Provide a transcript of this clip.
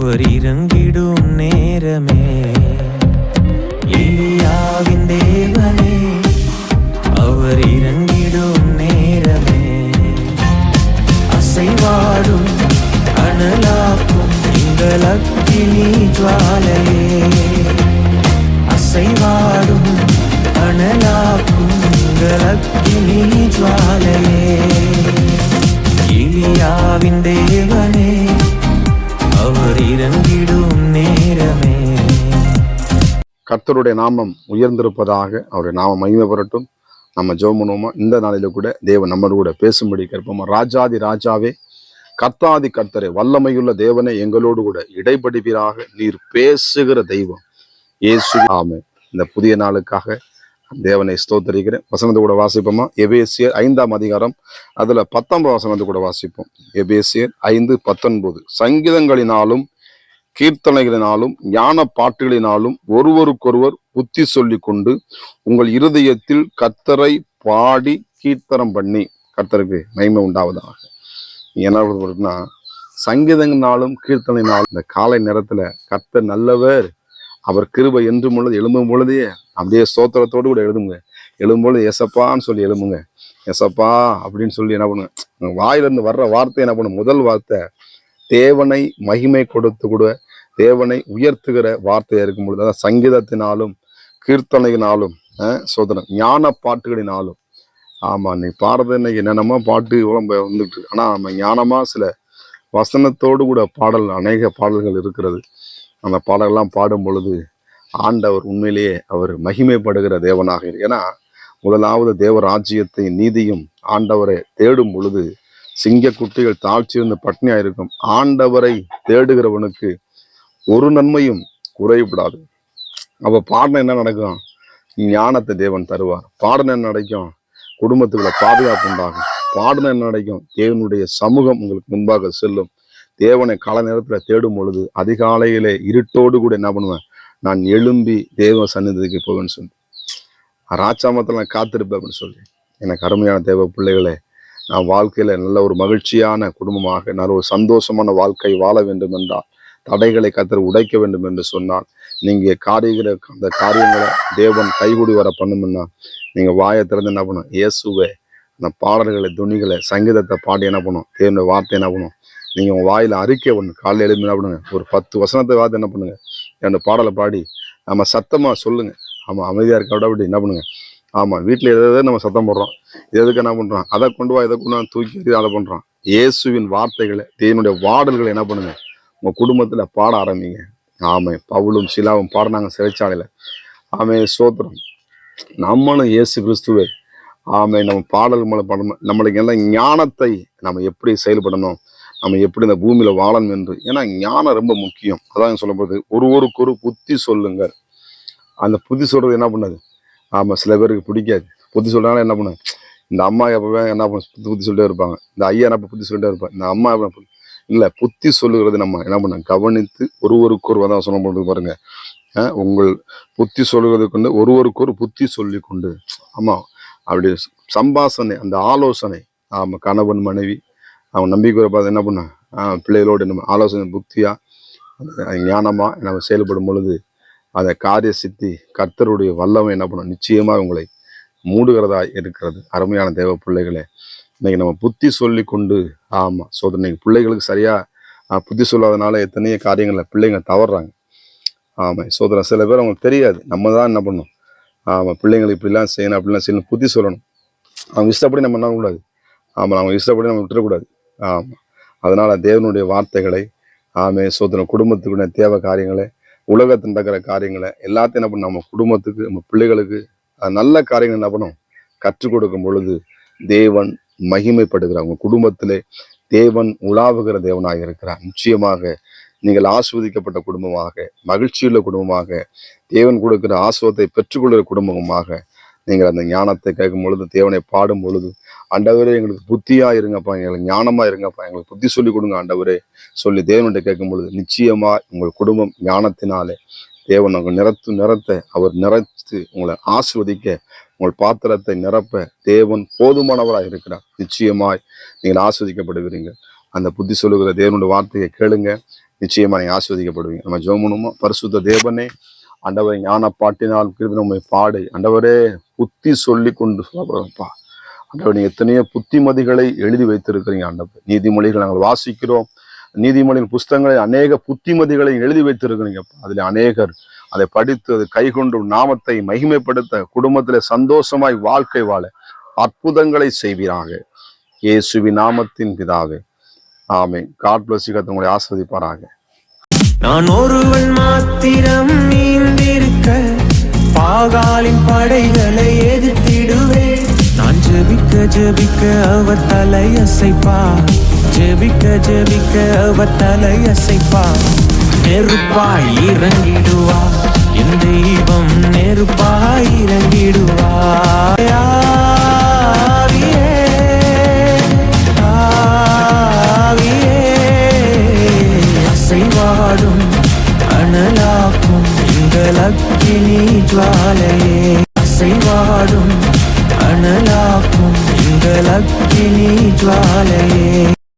அவர் இறங்கிடும் நேரமே. எலியாவின் தேவனே அவர் இறங்கிடும் நேரமே. அசைவாடும் அனலாக்கும் எங்கள் அக்கினி ஜுவாலையே. அசைவாடும் அனலாக்கும் எங்கள் அக்கினி ஜுவாலையே. எலியாவின் தேவனே அவர் இறங்கிடும் நேரமே. கர்த்தருடைய நாமம் உயர்ந்திருப்பதாக, அவருடைய நாமம் மகிமைப்படட்டும். நம்ம ஜெபம் பண்ணுவோமா? இந்த நாளில கூட தேவன் நம்மளோட கூட பேசும்படி கேட்போமா? ராஜாதி ராஜாவே, கர்த்தாதி கர்த்தரே, வல்லமையுள்ள தேவனே, எங்களோடு கூட இடைப்படுவீராக. நீர் பேசுகிற தெய்வம் இயேசு. ஆமென். இந்த புதிய நாளுக்காக தேவனை ஸ்தோத்தரிக்கிறேன். வசனத்தை கூட வாசிப்போமா? எபேசியர் 5ஆம் அதிகாரம் அதுல 19 வசனத்தை கூட வாசிப்போம். எபேசியர் 5:19. சங்கீதங்களினாலும் கீர்த்தனைகளினாலும் ஞான பாட்டுகளினாலும் ஒருவருக்கொருவர் புத்தி சொல்லி கொண்டு உங்கள் இருதயத்தில் கர்த்தரை பாடி கீர்த்தனம் பண்ணி. கர்த்தருக்கு மகிமை உண்டாவதாக. என்ன சங்கீதங்களாலும் கீர்த்தனைனாலும் இந்த காலை நேரத்துல கர்த்தர் நல்லவர், அவர் கிருபை என்றும் உள்ளது. எழும்பும் பொழுதே அப்படியே ஸ்தோத்திரத்தோடு கூட எழுதுங்க. எழும்பொழுது எசப்பான்னு சொல்லி எழும்புங்க. எசப்பா அப்படின்னு சொல்லி என்ன பண்ணுங்க, வாயிலிருந்து வர்ற வார்த்தை என்ன பண்ணும்? முதல் வார்த்தை தேவனை மகிமை கொடுத்து கூட தேவனை உயர்த்துகிற வார்த்தையா இருக்கும் பொழுது, அதாவது சங்கீதத்தினாலும் கீர்த்தனையினாலும் சோதனம் ஞான பாட்டுகளினாலும். ஆமா, நீ பாடுறது இன்னைக்கு என்னென்னமோ பாட்டு உடம்ப வந்துட்டு, ஆனா நம்ம ஞானமா சில வசனத்தோடு கூட பாடல், அநேக பாடல்கள் இருக்கிறது. அந்த பாடல்கள்லாம் பாடும் பொழுது ஆண்டவர் உண்மையிலேயே அவர் மகிமைப்படுகிற தேவனாக. ஏன்னா முதலாவது தேவராஜ்யத்தை நீதியும் ஆண்டவரை தேடும் பொழுது சிங்க குட்டிகள் தாழ்ச்சியிருந்து பட்னியா இருக்கும். ஆண்டவரை தேடுகிறவனுக்கு ஒரு நன்மையும் குறைபடாது. அப்ப பாடின என்ன நடக்கும்? ஞானத்தை தேவன் தருவார். பாடின என்ன நடக்கும்? குடும்பத்துக்குள்ள பாதுகாப்பு உண்டாகும். பாடின என்ன நடக்கும்? தேவனுடைய சமூகம் உங்களுக்கு முன்பாக செல்லும். தேவனை கால நேரத்துல தேடும் பொழுது அதிகாலையிலே இருட்டோடு கூட என்ன பண்ணுவேன்? நான் எழும்பி தேவ சந்நிதிக்கு போவேன்னு சொல்லி ராச்சாமத்தில் நான் காத்திருப்பேன் அப்படின்னு சொல்லி. எனக்கு அருமையான தேவ பிள்ளைகளே, நான் வாழ்க்கையில நல்ல ஒரு மகிழ்ச்சியான குடும்பமாக நல்ல ஒரு சந்தோஷமான வாழ்க்கை வாழ வேண்டும் என்றால், தடைகளை கர்த்தர் உடைக்க வேண்டும் என்று சொன்னால், நீங்க அந்த காரியங்களை தேவன் கைகூடி வர பண்ணும்னா, நீங்க வாயை திறந்து என்ன பண்ணும்? இயேசுவே அந்த பாடல்களை, துணிகளை, சங்கீதத்தை பாடி என்ன பண்ணும்? தேவனுடைய வார்த்தை என்ன பண்ணும்? நீங்க உங்க வாயில அறிக்கை ஒண்ணு காலையில் எழுப்பி என்ன பண்ணுங்க? ஒரு 10 வசனத்தை வார்த்தை என்ன பண்ணுங்க? அந்த பாடலை பாடி நம்ம சத்தமா சொல்லுங்க. ஆமா, அமைதியா இருக்க விட அப்படி என்ன பண்ணுங்க? ஆமா, வீட்டுல எதாவது நம்ம சத்தம் போடுறோம், எதுக்கு என்ன பண்றோம்? அதை கொண்டு வா, இதை கொண்டு தூக்கி அதை பண்றோம். இயேசுவின் வார்த்தைகளை, தேவனுடைய பாடல்களை என்ன பண்ணுங்க? உங்க குடும்பத்துல பாட ஆரம்பிங்க. ஆமை, பவுலும் சிலாவும் பாடினாங்க சிறைச்சாலையில. ஆமை, சோத்திரம். நம்மளும் இயேசு கிறிஸ்துவே ஆமை நம்ம பாடல் மூலம் பாடணும். நம்மளுக்கு எல்லாம் ஞானத்தை நம்ம எப்படி செயல்படணும், நம்ம எப்படி இந்த பூமியில வாழணும் என்று. ஏன்னா ஞானம் ரொம்ப முக்கியம். அதான் சொல்லும்போது ஒருவருக்கு ஒரு புத்தி சொல்லுங்க. அந்த புத்தி சொல்றது என்ன பண்ணாது? ஆமா, சில பேருக்கு பிடிக்காது. புத்தி சொல்றாங்க என்ன பண்ண, இந்த அம்மா எப்பவே என்ன பண்ண புத்தி சொல்லிட்டே இருப்பாங்க, இந்த ஐயா என்ன புத்தி சொல்லிட்டே இருப்பாங்க, இந்த அம்மா இல்ல. புத்தி சொல்லுகிறது நம்ம என்ன பண்ண கவனித்து ஒருவருக்கு ஒரு தான் சொல்ல போது பாருங்க. உங்கள் புத்தி சொல்லுகிறது கொண்டு ஒருவருக்கு ஒரு புத்தி சொல்லி கொண்டு. ஆமா, அப்படி சம்பாசனை, அந்த ஆலோசனை. ஆமா, கணவன் மனைவி அவன் நம்பிக்கை பார்த்து என்ன பண்ண பிள்ளைகளோடு நம்ம ஆலோசனை புத்தியா ஞானமா நம்ம செயல்படும் பொழுது அதை காரிய சித்தி கர்த்தருடைய வல்லமை என்ன பண்ணும்? நிச்சயமா உங்களை மூடுகிறதா இருக்கிறது. அருமையான தேவ பிள்ளைகளே, இன்னைக்கு நம்ம புத்தி சொல்லி கொண்டு. ஆமா, சோதனை பிள்ளைகளுக்கு சரியா புத்தி சொல்லாதனால எத்தனையோ காரியங்கள்ல பிள்ளைங்க தவறுறாங்க. ஆமா, சோதனை சில பேர் அவங்களுக்கு தெரியாது. நம்ம தான் என்ன பண்ணணும்? ஆமா, பிள்ளைங்களுக்கு இப்படிலாம் செய்யணும், அப்படிலாம் செய்யணும், புத்தி சொல்லணும். அவங்க இஷ்டப்படி நம்ம என்ன கூடாது. ஆமா, அவங்க இஷ்டப்படி நம்ம விட்டுறக்கூடாது. ஆமா, அதனால தேவனுடைய வார்த்தைகளை, ஆமே, சோதனை குடும்பத்துக்குள்ள தேவை காரியங்களை, உலகத்தில் நடக்கிற காரியங்களை எல்லாத்தையும் என்ன பண்ணும்? நம்ம குடும்பத்துக்கு, நம்ம பிள்ளைகளுக்கு நல்ல காரியங்கள் என்ன பண்ணும்? கற்றுக் கொடுக்கும் பொழுது தேவன் மகிமைப்படுகிறார். உங்க குடும்பத்திலே தேவன் உலாவுகிற தேவனாக இருக்கிறார். நிச்சயமாக நீங்கள் ஆஸ்வதிக்கப்பட்ட குடும்பமாக, மகிழ்ச்சியுள்ள குடும்பமாக, தேவன் கொடுக்கிற ஆசுவத்தை பெற்றுக்கொள்கிற குடும்பமாக நீங்கள் அந்த ஞானத்தை கேட்கும் பொழுது, தேவனை பாடும் பொழுது, ஆண்டவரே எங்களுக்கு புத்தியா இருங்கப்பா, எங்களுக்கு ஞானமா இருங்கப்பா, எங்களுக்கு புத்தி சொல்லி கொடுங்க ஆண்டவரே சொல்லி தேவன்கிட்ட கேட்கும் பொழுது நிச்சயமா உங்கள் குடும்பம் ஞானத்தினாலே தேவன் உங்கள் நிறத்தை அவர் நிறைத்து உங்களை ஆசிர்வதிக்க, உங்கள் பாத்திரத்தை நிரப்ப தேவன் போதுமானவராக இருக்கிறார். நிச்சயமாய் நீங்கள் ஆஸ்வதிக்கப்படுவீங்க. அந்த புத்தி சொல்லுகிற தேவனுடைய வார்த்தையை கேளுங்க. நிச்சயமா நீங்க ஆஸ்வதிக்கப்படுவீங்க. நம்ம ஜெபம் பண்ணுவோமா? பரிசுத்த தேவனே, ஆண்டவரை ஞான பாட்டினால் கிருபை நம்மை பாடு ஆண்டவரே புத்தி சொல்லி கொண்டு சொல்லப்படுறப்பா. ஆண்டவர் நீங்க எத்தனையோ புத்திமதிகளை எழுதி வைத்திருக்கிறீங்க ஆண்டவர். நீதிமொழிகள் நாங்கள் வாசிக்கிறோம். நீதிமொழியின் புஸ்தகங்களை அநேக புத்திமதிகளை எழுதி வைத்திருக்கிறீங்க. அதில் அநேகர் அதை படித்து அதை கைகொண்டு நாமத்தை மகிமைப்படுத்த குடும்பத்திலே சந்தோஷமாய் வாழ்க்கை வாழ அற்புதங்களை செய்வீராக. இயேசுவின் நாமத்தின் பிதாவே, ஆமென். God bless you. கர்த்தர் உங்களை ஆசீர்வதிப்பாராக. நான் ஒருவன் மாத்திரம் நீந்திருக்க பாகாலின் படைகளை எதிர்த்திடுவேன். நான் ஜெபிக்க ஜெபிக்க அவர் தலையசைப்பார். ஜெபிக்க ஜெபிக்க அவர் தலையசைப்பார். நெருப்பாய் இறங்கிடுவார் என் தெய்வம், நெருப்பாய் இறங்கிடுவார். ஆவியே, ஆவியே, அசைவாடும் அனலாக்கும் எங்கள் அக்கினி ஜுவாலையே. அசைவாடும் அனலாக்கும் எங்கள் அக்கினி ஜுவாலையே.